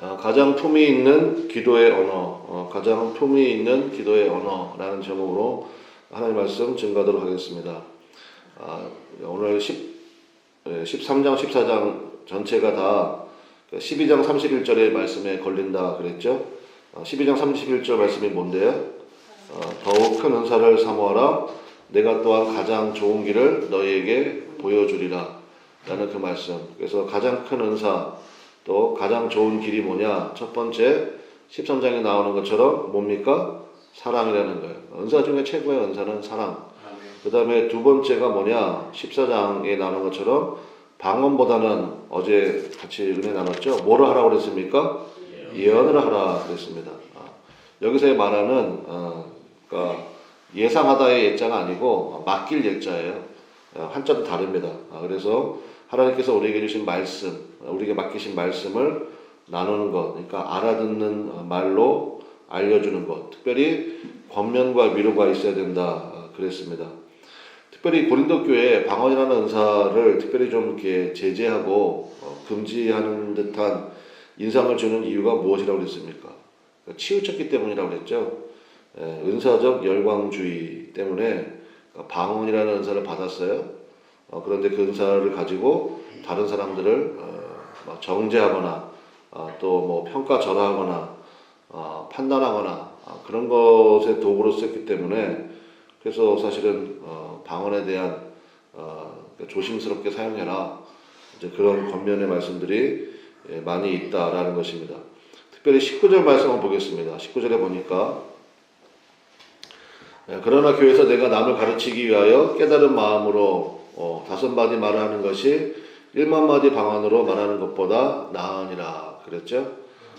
가장 품위 있는 기도의 언어, 가장 품위 있는 기도의 언어라는 제목으로 하나님 말씀 증거하도록 하겠습니다. 오늘 13장, 14장 전체가 다 12장 31절의 말씀에 걸린다 그랬죠. 12장 31절 말씀이 뭔데요? 더욱 큰 은사를 사모하라. 내가 또한 가장 좋은 길을 너희에게 보여주리라 라는 그 말씀. 그래서 가장 큰 은사 또 가장 좋은 길이 뭐냐? 첫 번째 13장에 나오는 것처럼 뭡니까? 사랑이라는 거예요. 은사 중에 최고의 은사는 사랑. 그 다음에 두 번째가 뭐냐? 14장에 나오는 것처럼 방언보다는 어제 같이 은혜 나눴죠? 뭐를 하라고 그랬습니까? 예언을 하라 그랬습니다. 여기서의 말하는 그러니까 예상하다의 예자가 아니고 맡길 예자예요. 한자도 다릅니다. 그래서 하나님께서 우리에게 주신 말씀, 우리에게 맡기신 말씀을 나누는 것, 그러니까 알아듣는 말로 알려주는 것, 특별히 권면과 위로가 있어야 된다 그랬습니다. 특별히 고린도 교회에 방언이라는 은사를 특별히 좀 이렇게 제재하고 금지하는 듯한 인상을 주는 이유가 무엇이라고 그랬습니까? 그러니까 치우쳤기 때문이라고 그랬죠. 은사적 열광주의 때문에 방언이라는 은사를 받았어요. 그런데 그 은사를 가지고 다른 사람들을 정죄하거나 또 뭐 평가절하하거나 판단하거나 그런 것의 도구로 썼기 때문에 그래서 사실은 방언에 대한 조심스럽게 사용해라 이제 그런 권면의 말씀들이 많이 있다라는 것입니다. 특별히 19절 말씀을 보겠습니다. 19절에 보니까 그러나 교회에서 내가 남을 가르치기 위하여 깨달은 마음으로 5마디 말을 하는 것이 1만마디 방언으로 말하는 것보다 나으니라 그랬죠.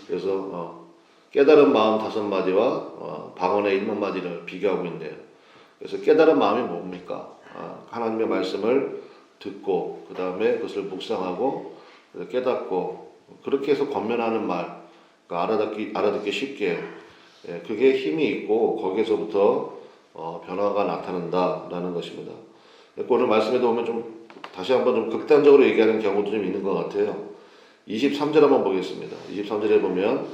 그래서 깨달은 마음 5마디와 방언의 1만마디를 비교하고 있네요. 그래서 깨달은 마음이 뭡니까? 하나님의 말씀을 듣고 그 다음에 그것을 묵상하고 깨닫고 그렇게 해서 권면하는 말, 그러니까 알아듣기 쉽게 그게 힘이 있고 거기에서부터 변화가 나타난다라는 것입니다. 오늘 말씀에도 보면 좀 다시 한번 좀 극단적으로 얘기하는 경우도 좀 있는 것 같아요. 23절 한번 보겠습니다. 23절에 보면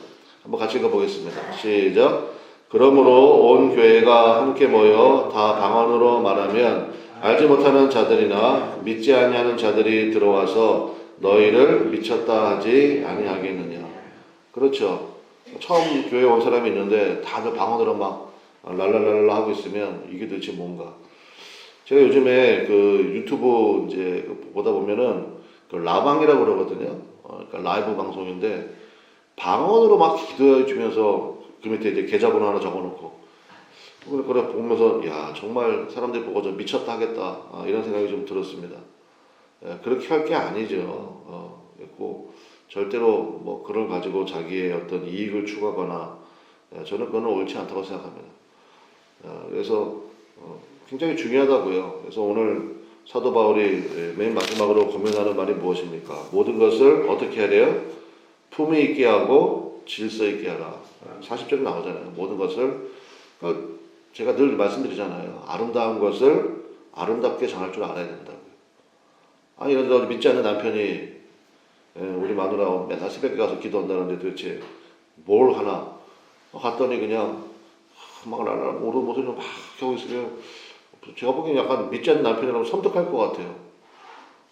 한번 같이 읽어보겠습니다. 시작. 그러므로 온 교회가 함께 모여 다 방언으로 말하면 알지 못하는 자들이나 믿지 아니하는 자들이 들어와서 너희를 미쳤다 하지 아니하겠느냐. 그렇죠. 처음 교회에 온 사람이 있는데 다들 방언으로 막 랄랄랄라 하고 있으면 이게 도대체 뭔가. 제가 요즘에 그 유튜브 이제 보다 보면은 그 라방이라고 그러거든요. 그러니까 라이브 방송인데 방언으로 막 기도해 주면서 그 밑에 이제 계좌번호 하나 적어놓고 그래 보면서 야 정말 사람들이 보고 좀 미쳤다 하겠다 이런 생각이 좀 들었습니다. 그렇게 할 게 아니죠. 그리고 절대로 뭐 그걸 가지고 자기의 어떤 이익을 추구하거나 저는 그건 옳지 않다고 생각합니다. 그래서 굉장히 중요하다고요. 그래서 오늘 사도 바울이 맨 마지막으로 권면하는 말이 무엇입니까? 모든 것을 어떻게 하래요? 품위 있게 하고 질서 있게 하라. 40절에 나오잖아요. 모든 것을 그러니까 제가 늘 말씀드리잖아요. 아름다운 것을 아름답게 전할 줄 알아야 된다고요. 아니 그런데 믿지 않는 남편이 우리 마누라 맨날 새벽에 가서 기도한다는데 도대체 뭘 하나 갔더니 그냥 막 오른 모습을 막 하고 있으면 제가 보기엔 약간 믿지 않는 남편이라면 섬뜩할 것 같아요.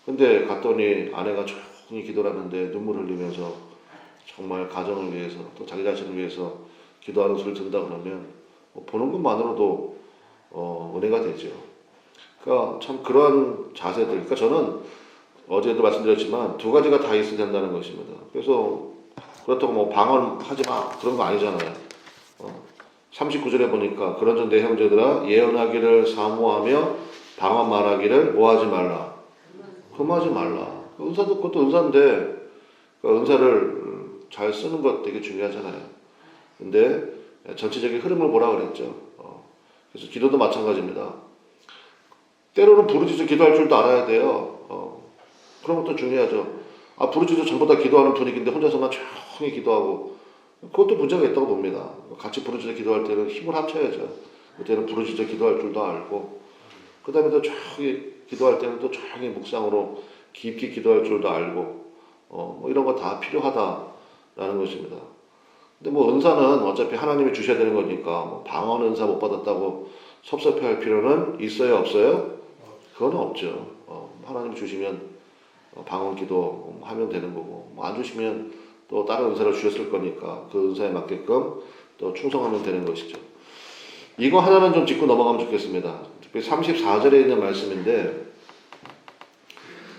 근데 갔더니 아내가 조용히 기도를 하는데 눈물 흘리면서 정말 가정을 위해서 또 자기 자신을 위해서 기도하는 소리를 듣는다 그러면 보는 것만으로도 은혜가 되죠. 그러니까 참 그러한 자세들. 그러니까 저는 어제도 말씀드렸지만 두 가지가 다 있어야 된다는 것입니다. 그래서 그렇다고 뭐 방언하지 마 그런 거 아니잖아요. 39절에 보니까 그런즉 내 형제들아 예언하기를 사모하며 방언 말하기를 뭐하지 말라. 금하지 말라. 은사도 그것도 은사인데 그 은사를 잘 쓰는 것 되게 중요하잖아요. 근데 전체적인 흐름을 보라 그랬죠. 그래서 기도도 마찬가지입니다. 때로는 부르짖어 기도할 줄도 알아야 돼요. 그런 것도 중요하죠. 부르짖어 전부 다 기도하는 분위기인데 혼자서만 조용히 기도하고 그것도 문제가 있다고 봅니다. 같이 부르짖어 기도할 때는 힘을 합쳐야죠. 그때는 부르짖어 기도할 줄도 알고 그 다음에 또 조용히 기도할 때는 또 조용히 묵상으로 깊게 기도할 줄도 알고 뭐 이런 거 다 필요하다. 라는 것입니다. 근데 뭐 은사는 어차피 하나님이 주셔야 되는 거니까 뭐 방언 은사 못 받았다고 섭섭해할 필요는 있어요, 없어요? 그건 없죠. 하나님이 주시면 방언 기도 하면 되는 거고, 뭐 안 주시면 또 다른 은사를 주셨을 거니까 그 은사에 맞게끔 또 충성하면 되는 것이죠. 이거 하나는 좀 짚고 넘어가면 좋겠습니다. 특히 34절에 있는 말씀인데,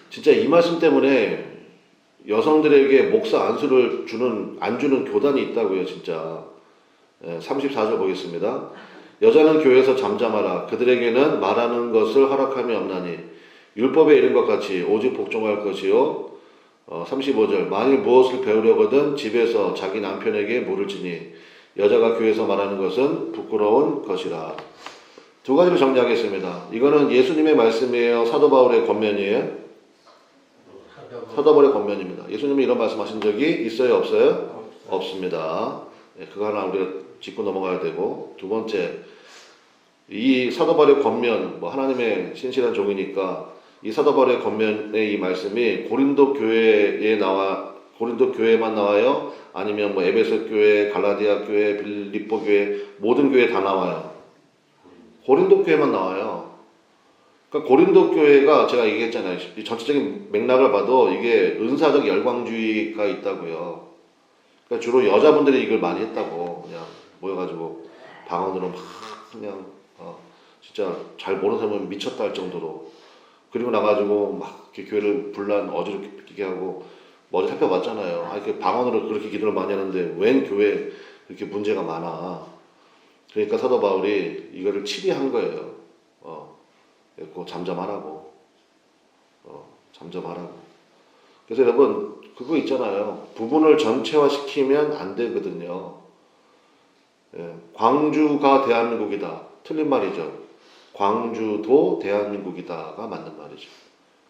진짜 이 말씀 때문에 여성들에게 목사 안수를 안 주는 교단이 있다고요, 진짜. 34절 보겠습니다. 여자는 교회에서 잠잠하라. 그들에게는 말하는 것을 허락함이 없나니 율법에 이른 것 같이 오직 복종할 것이요. 35절 만일 무엇을 배우려거든 집에서 자기 남편에게 물을지니 여자가 교회에서 말하는 것은 부끄러운 것이라. 두 가지를 정리하겠습니다. 이거는 예수님의 말씀이에요, 사도 바울의 권면이에요? 사도 바울의 권면입니다. 예수님이 이런 말씀하신 적이 있어요, 없어요? 없습니다. 그거 하나 우리가 짚고 넘어가야 되고, 두 번째, 이 사도 바울의 권면, 뭐 하나님의 신실한 종이니까 이 사도 바울의 권면의 이 말씀이 고린도 교회에만 나와요? 아니면 뭐 에베소 교회, 갈라디아 교회, 빌립보 교회, 모든 교회 다 나와요? 고린도 교회만 나와요. 그러니까 고린도 교회가 제가 얘기했잖아요. 이 전체적인 맥락을 봐도 이게 은사적 열광주의가 있다고요. 그러니까 주로 여자분들이 이걸 많이 했다고. 그냥 모여가지고 방언으로 막 그냥 진짜 잘 모르는 사람은 미쳤다 할 정도로. 그리고 나가지고 막 이렇게 교회를 분란 어지럽게 하고 머리 살펴봤잖아요. 이렇게 방언으로 그렇게 기도를 많이 하는데 웬 교회에 이렇게 문제가 많아. 그러니까 사도 바울이 이거를 치리한 거예요. 그래서 잠잠하라고. 잠잠하라고. 그래서 여러분 그거 있잖아요. 부분을 전체화시키면 안 되거든요. 광주가 대한민국이다. 틀린 말이죠. 광주도 대한민국이다가 맞는 말이죠.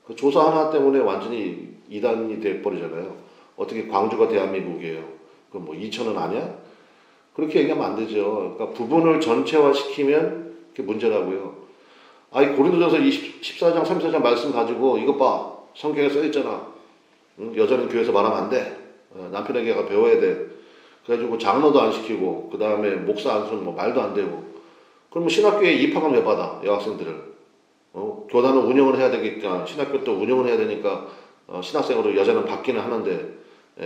그 조사 하나 때문에 완전히 이단이 돼버리잖아요. 어떻게 광주가 대한민국이에요? 그럼 뭐 이천은 아니야? 그렇게 얘기하면 안 되죠. 그러니까 부분을 전체화시키면 그게 문제라고요. 이 고린도전서 14장 34장 말씀 가지고 이것 봐. 성경에 써있잖아. 여자는 교회에서 말하면 안 돼. 남편에게 가 배워야 돼. 그래가지고 장로도 안 시키고 그 다음에 목사 안수는 뭐 말도 안 되고. 그러면 신학교에 입학은 왜 받아? 여학생들을. 교단은 운영을 해야 되니까 신학교 또 운영을 해야 되니까 신학생으로 여자는 받기는 하는데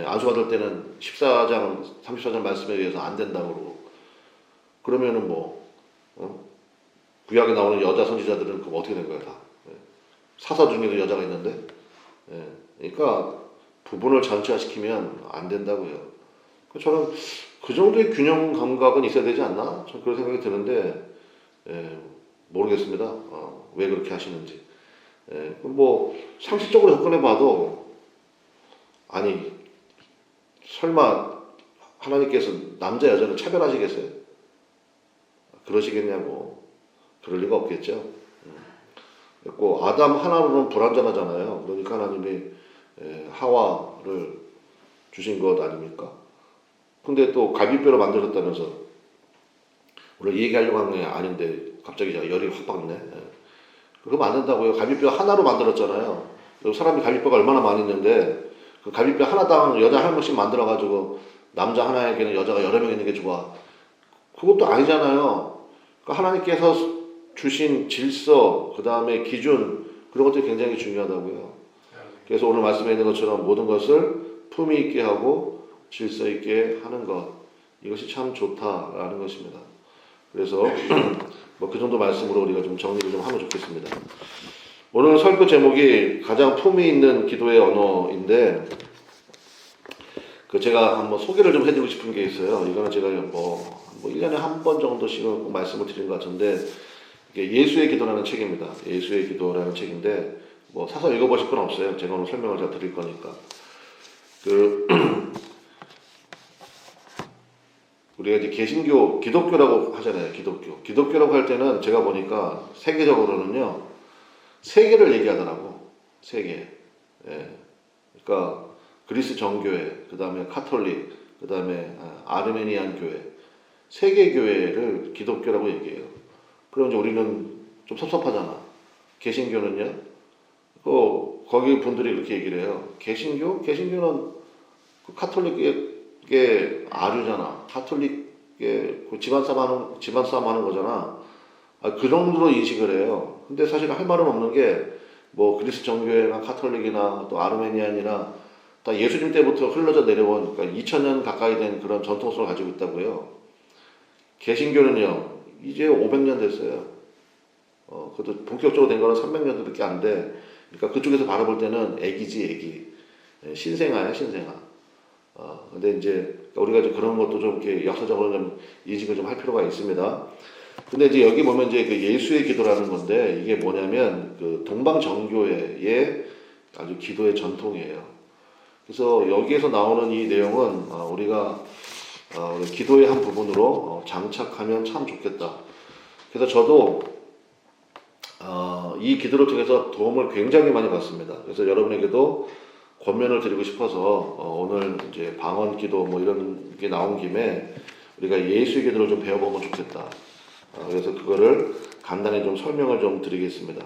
안수 받을 때는 14장 34장 말씀에 의해서 안 된다고 그러고. 그러면은 뭐 구약에 나오는 여자 선지자들은 그럼 어떻게 된 거야 다? 사사 중에도 여자가 있는데. 그러니까 부분을 전체화시키면 안 된다고요. 저는 그 정도의 균형 감각은 있어야 되지 않나? 저는 그런 생각이 드는데 모르겠습니다. 왜 그렇게 하시는지. 뭐 상식적으로 접근해봐도 아니 설마 하나님께서 남자 여자를 차별하시겠어요? 그러시겠냐고. 그럴 리가 없겠죠. 그리고 아담 하나로는 불완전하잖아요. 그러니까 하나님이 하와를 주신 것 아닙니까? 근데 또 갈비뼈로 만들었다면서 오늘 이 얘기하려고 한 게 아닌데 갑자기 제가 열이 확 받네. 그러면 안 된다고요. 갈비뼈 하나로 만들었잖아요. 사람이 갈비뼈가 얼마나 많이 있는데 그 갈비뼈 하나당 여자 한 명씩 만들어가지고 남자 하나에게는 여자가 여러 명 있는 게 좋아. 그것도 아니잖아요. 그러니까 하나님께서 주신 질서, 그 다음에 기준, 그런 것들이 굉장히 중요하다고요. 그래서 오늘 말씀에 있는 것처럼 모든 것을 품위 있게 하고 질서 있게 하는 것, 이것이 참 좋다라는 것입니다. 그래서 뭐 그 정도 말씀으로 우리가 좀 정리를 좀 하면 좋겠습니다. 오늘 설교 제목이 가장 품위 있는 기도의 언어인데, 제가 한번 소개를 좀 해드리고 싶은 게 있어요. 이거는 제가 뭐 1년에 한 번 정도씩은 꼭 말씀을 드린 것 같은데, 이게 예수의 기도라는 책입니다. 예수의 기도라는 책인데, 뭐 사서 읽어보실 건 없어요. 제가 오늘 설명을 잘 드릴 거니까. 우리가 이제 개신교, 기독교라고 하잖아요. 기독교라고 할 때는 제가 보니까 세계적으로는요, 세 개를 얘기하더라고. 세 개. 그러니까 그리스 정교회, 그 다음에 카톨릭, 그 다음에 아르메니안 교회, 세 개 교회를 기독교라고 얘기해요. 그럼 이제 우리는 좀 섭섭하잖아. 개신교는요? 거기 분들이 그렇게 얘기를 해요. 개신교는 그 카톨릭의 카톨릭계 아류잖아. 카톨릭계 그 집안 싸움 하는 거잖아. 그 정도로 인식을 해요. 근데 사실 할 말은 없는 게 뭐 그리스 정교회나 카톨릭이나 또 아르메니안이나 다 예수님 때부터 흘러져 내려온 그러니까 2000년 가까이 된 그런 전통성을 가지고 있다고요. 개신교는요 이제 500년 됐어요. 그것도 본격적으로 된 거는 300년도밖에 안 돼. 그러니까 그쪽에서 바라볼 때는 애기지 애기. 신생아야 신생아. 근데 이제 우리가 이제 그런 것도 좀 이렇게 역사적으로 좀 인식을 좀 할 필요가 있습니다. 근데 이제 여기 보면 이제 그 예수의 기도라는 건데 이게 뭐냐면 그 동방 정교회의 아주 기도의 전통이에요. 그래서 여기에서 나오는 이 내용은 우리가 기도의 한 부분으로 장착하면 참 좋겠다. 그래서 저도 이 기도를 통해서 도움을 굉장히 많이 받습니다. 그래서 여러분에게도 권면을 드리고 싶어서 오늘 이제 방언 기도 뭐 이런 게 나온 김에 우리가 예수의 기도를 좀 배워보면 좋겠다. 그래서 그거를 간단히 좀 설명을 좀 드리겠습니다.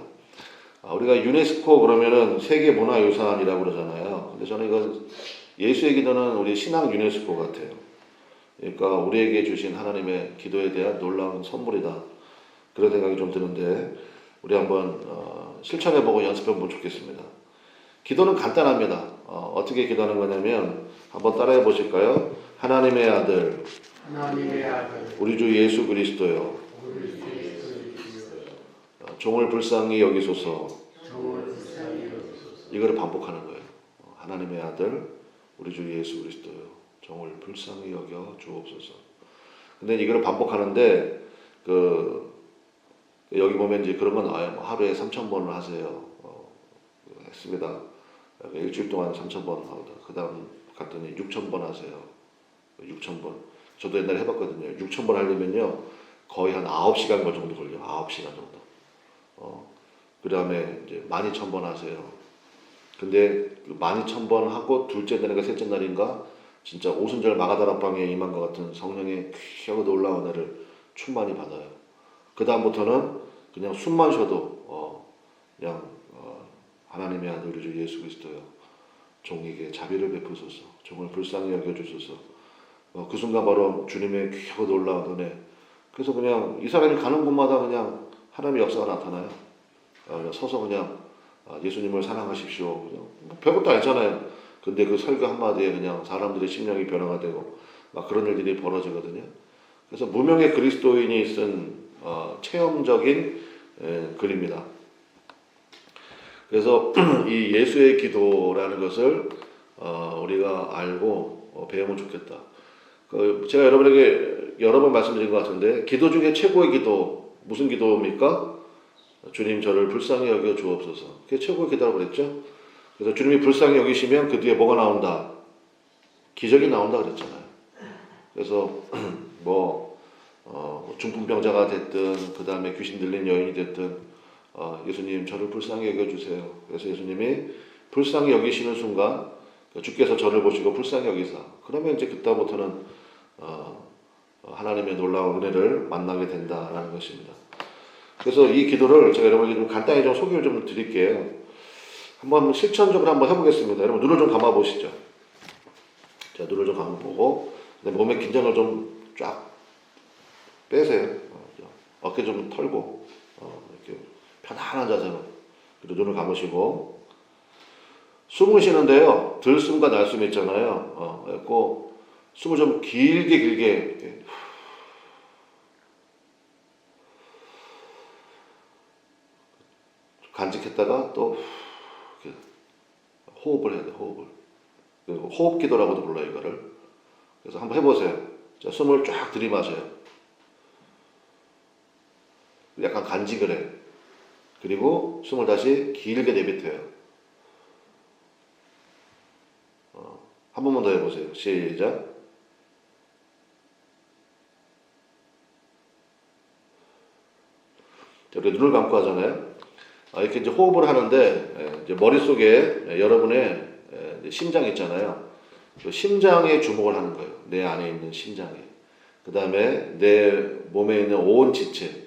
우리가 유네스코 그러면은 세계문화유산이라고 그러잖아요. 근데 저는 이건 예수의 기도는 우리 신앙 유네스코 같아요. 그러니까 우리에게 주신 하나님의 기도에 대한 놀라운 선물이다. 그런 생각이 좀 드는데 우리 한번 실천해보고 연습해보면 좋겠습니다. 기도는 간단합니다. 어떻게 기도하는 거냐면 한번 따라해 보실까요? 하나님의 아들, 우리 주 예수 그리스도요. 종을 불쌍히 여기소서. 이거를 반복하는 거예요. 하나님의 아들, 우리 주 예수 그리스도요. 종을 불쌍히 여겨 주옵소서. 근데 이거를 반복하는데 여기 보면 이제 그런 건 나와요. 하루에 3,000번을 하세요. 했습니다. 일주일 동안 3,000번 하고 그 다음 갔더니 6,000번 하세요. 6,000번. 저도 옛날에 해봤거든요. 6,000번 하려면요 거의 한 9시간 걸 정도 걸려. 9시간 정도. 그 다음에 이제 12,000번 하세요. 근데 12,000번 하고 둘째 날인가 셋째 날인가 진짜 오순절 마가다락방에 임한 것 같은 성령의 귀하고 놀라운 은혜를 충만히 받아요. 그 다음부터는 그냥 숨만 쉬어도 그냥 하나님의 아들 우리 주 예수 그리스도요. 종에게 자비를 베푸소서. 종을 불쌍히 여겨주소서. 그 순간 바로 주님의 귀하고 놀라운 은혜. 그래서 그냥 이 사람이 가는 곳마다 그냥 하나님의 역사가 나타나요. 그냥 서서 그냥 예수님을 사랑하십시오. 그냥 별것도 아니잖아요. 근데 그 설교 한마디에 그냥 사람들의 심령이 변화가 되고 막 그런 일들이 벌어지거든요. 그래서 무명의 그리스도인이 쓴 체험적인 글입니다. 그래서 이 예수의 기도라는 것을 우리가 알고 배우면 좋겠다. 제가 여러분에게 여러 번 말씀드린 것 같은데 기도 중에 최고의 기도 무슨 기도입니까? 주님 저를 불쌍히 여겨 주옵소서. 그게 최고의 기도라고 그랬죠. 그래서 주님이 불쌍히 여기시면 그 뒤에 뭐가 나온다? 기적이 나온다 그랬잖아요. 그래서 중풍병자가 됐든 그 다음에 귀신 들린 여인이 됐든 예수님 저를 불쌍히 여겨주세요. 그래서 예수님이 불쌍히 여기시는 순간 주께서 저를 보시고 불쌍히 여기사 그러면 이제 그때부터는 하나님의 놀라운 은혜를 만나게 된다라는 것입니다. 그래서 이 기도를 제가 여러분에게 좀 간단히 좀 소개를 좀 드릴게요. 한번 실천적으로 한번 해보겠습니다. 여러분 눈을 좀 감아 보시죠. 자, 눈을 좀 감아 보고 몸의 긴장을 좀 쫙 빼세요. 어깨 좀 털고 이렇게 편안한 자세로 그리고 눈을 감으시고 숨을 쉬는데요. 들숨과 날숨 있잖아요. 그래서 숨을 좀 길게 이렇게 간직했다가 또 호흡을 해야 돼. 호흡을. 그리고 호흡 기도라고도 불러요. 이거를. 그래서 한번 해보세요. 자, 숨을 쫙 들이마셔요. 약간 간직을 해. 그리고 숨을 다시 길게 내뱉어요. 한 번만 더 해보세요. 시작. 자, 우리 눈을 감고 하잖아요. 이렇게 이제 호흡을 하는데 이제 머릿속에 여러분의 심장 있잖아요. 그 심장에 주목을 하는 거예요. 내 안에 있는 심장에. 그 다음에 내 몸에 있는 온 지체,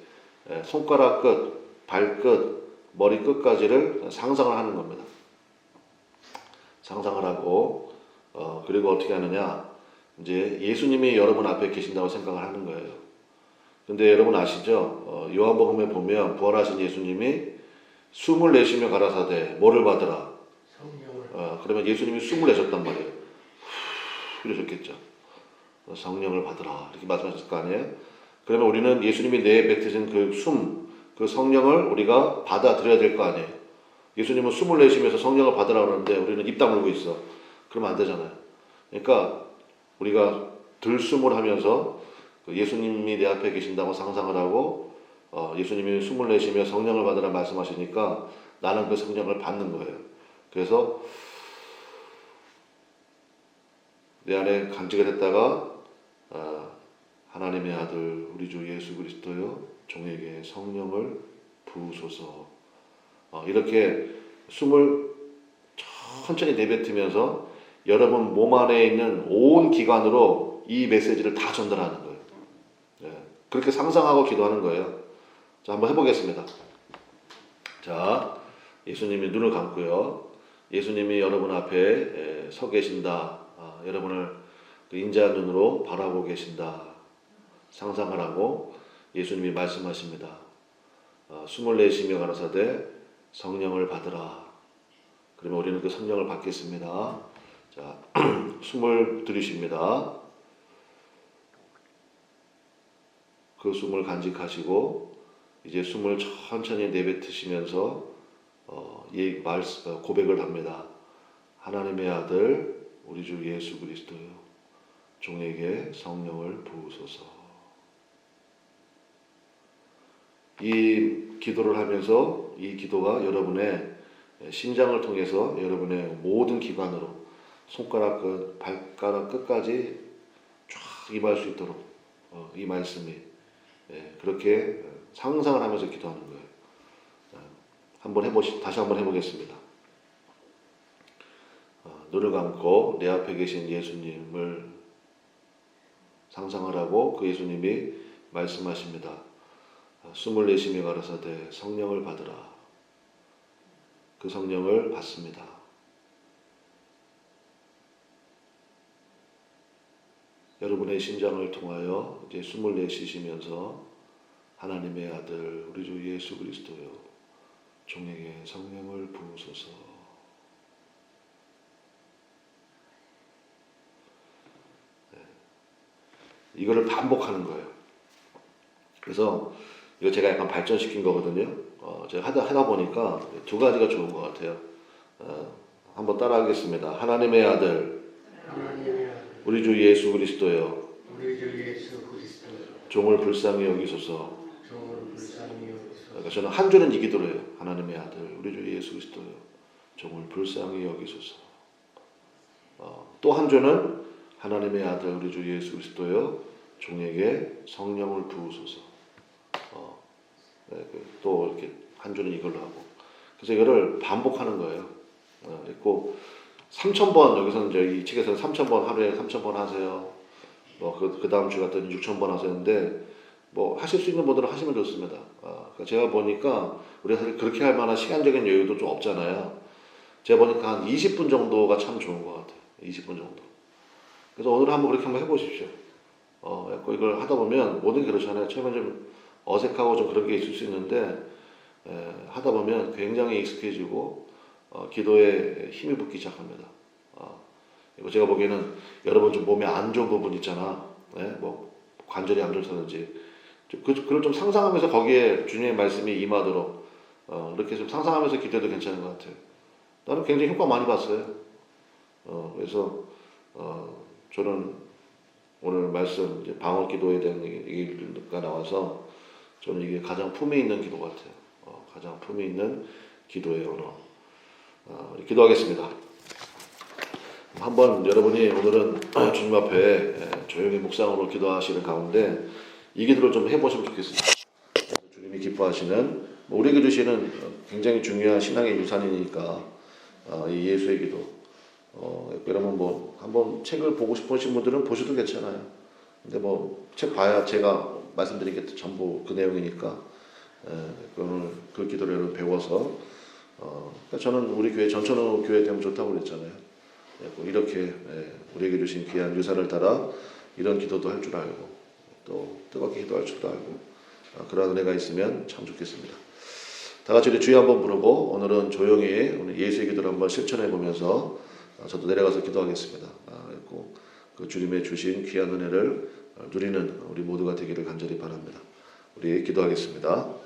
손가락 끝, 발끝, 머리 끝까지를 상상을 하는 겁니다. 상상을 하고 그리고 어떻게 하느냐. 이제 예수님이 여러분 앞에 계신다고 생각을 하는 거예요. 근데 여러분 아시죠? 요한복음에 보면 부활하신 예수님이 숨을 내쉬며 가라사대 뭐를 받으라? 성령을. 그러면 예수님이 숨을 내셨단 말이에요. 이러셨겠죠. 성령을 받으라 이렇게 말씀하셨을 거 아니에요? 그러면 우리는 예수님이 내뱉으신 그 성령을 우리가 받아들여야 될 거 아니에요? 예수님은 숨을 내쉬면서 성령을 받으라 그러는데 우리는 입 다물고 있어. 그러면 안 되잖아요. 그러니까 우리가 들숨을 하면서 예수님이 내 앞에 계신다고 상상을 하고 예수님이 숨을 내쉬며 성령을 받으라 말씀하시니까 나는 그 성령을 받는 거예요. 그래서 내 안에 간직을 했다가 하나님의 아들 우리 주 예수 그리스도여 종에게 성령을 부으소서 이렇게 숨을 천천히 내뱉으면서 여러분 몸 안에 있는 온 기관으로 이 메시지를 다 전달하는 거예요. 그렇게 상상하고 기도하는 거예요. 자, 한번 해보겠습니다. 자, 예수님이 눈을 감고요. 예수님이 여러분 앞에 서 계신다. 여러분을 그 인자한 눈으로 바라보고 계신다. 상상을 하고 예수님이 말씀하십니다. 숨을 내쉬며 가라사대 성령을 받으라. 그러면 우리는 그 성령을 받겠습니다. 자, 숨을 들이쉽니다. 그 숨을 간직하시고 이제 숨을 천천히 내뱉으시면서 고백을 합니다. 하나님의 아들 우리 주 예수 그리스도요 종에게 성령을 부으소서. 이 기도를 하면서 이 기도가 여러분의 심장을 통해서 여러분의 모든 기관으로 손가락 끝, 발가락 끝까지 쫙 임할 수 있도록 이 말씀이 그렇게 상상을 하면서 기도하는 거예요. 다시 한번 해보겠습니다. 눈을 감고 내 앞에 계신 예수님을 상상을 하고 그 예수님이 말씀하십니다. 숨을 내쉬며 가라사대 성령을 받으라. 그 성령을 받습니다. 여러분의 심장을 통하여 이제 숨을 내쉬시면서 하나님의 아들 우리 주 예수 그리스도요 종에게 성령을 부으소서. 이거를 반복하는 거예요. 그래서 이거 제가 약간 발전시킨 거거든요. 제가 하다 보니까 두 가지가 좋은 것 같아요. 한번 따라하겠습니다. 하나님의 아들 우리 주 예수 그리스도여 종을 불쌍히 여기소서. 그러니까 저는 한 줄은 이 기도로 해요. 하나님의 아들 우리 주 예수 그리스도여 종을 불쌍히 여기소서. 또 한 줄은 하나님의 아들 우리 주 예수 그리스도여 종에게 성령을 부으소서. 또 이렇게 한 줄은 이걸로 하고. 그래서 이거를 반복하는 거예요. 있고 3,000번 여기서는 이 책에서는 3,000번 하루에 3,000번 하세요. 그 다음 주 같은 6,000번 하셨는데 하실 수 있는 분들은 하시면 좋습니다. 그러니까 제가 보니까 우리가 사실 그렇게 할 만한 시간적인 여유도 좀 없잖아요. 제가 보니까 한 20분 정도가 참 좋은 것 같아요. 20분 정도. 그래서 오늘 한번 그렇게 한번 해보십시오. 이걸 하다 보면 모든 게 그렇잖아요. 처음에 좀 어색하고 좀 그런 게 있을 수 있는데 하다 보면 굉장히 익숙해지고 기도에 힘이 붙기 시작합니다. 이거 제가 보기에는 여러분 좀 몸에 안 좋은 부분 있잖아. 관절이 안 좋다든지 그걸 좀 상상하면서 거기에 주님의 말씀이 임하도록 이렇게 좀 상상하면서 기도해도 괜찮은 것 같아요. 나는 굉장히 효과 많이 봤어요. 그래서 저는 오늘 말씀 이제 방어 기도에 대한 얘기가 나와서 저는 이게 가장 품위 있는 기도 같아요. 가장 품위 있는 기도의 언어. 기도하겠습니다. 한번 여러분이 오늘은 주님 앞에 조용히 묵상으로 기도하시는 가운데 이 기도를 좀 해보시면 좋겠습니다. 주님이 기뻐하시는 우리에게 주시는 굉장히 중요한 신앙의 유산이니까 이 예수의 기도. 여러분 한번 책을 보고 싶으신 분들은 보셔도 괜찮아요. 근데 책 봐야 제가 말씀드린 게 전부 그 내용이니까 오늘 그 기도를 배워서 그러니까 저는 우리 교회 전천후 교회 되면 좋다고 그랬잖아요. 이렇게 우리에게 주신 귀한 유산을 따라 이런 기도도 할 줄 알고 또 뜨겁게 기도할 줄도 알고 그러한 은혜가 있으면 참 좋겠습니다. 다 같이 우리 주여 한번 부르고 오늘은 조용히 오늘 예수의 기도를 한번 실천해 보면서 저도 내려가서 기도하겠습니다. 그리고 그 주님의 주신 귀한 은혜를 누리는 우리 모두가 되기를 간절히 바랍니다. 우리 기도하겠습니다.